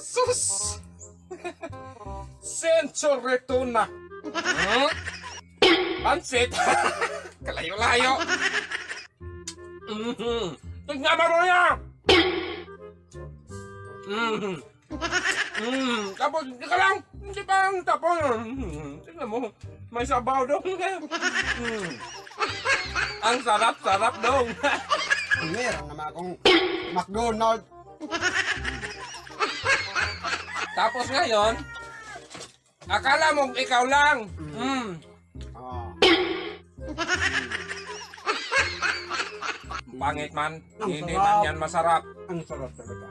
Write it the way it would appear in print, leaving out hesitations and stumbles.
Sus! Sensory tuna. Pansit. Kalayo-layo. Tingnan mo yan! Tapos, hindi ka lang. Hindi pa lang tapos. Tingnan mo. May sabaw dong. Ang sarap-sarap dong. Meron naman akong McDonald's. Tapos ngayon, akala mo ikaw lang. Ah, Pangit man, Ang hindi sarap. man yan masarap. ang sarap talaga.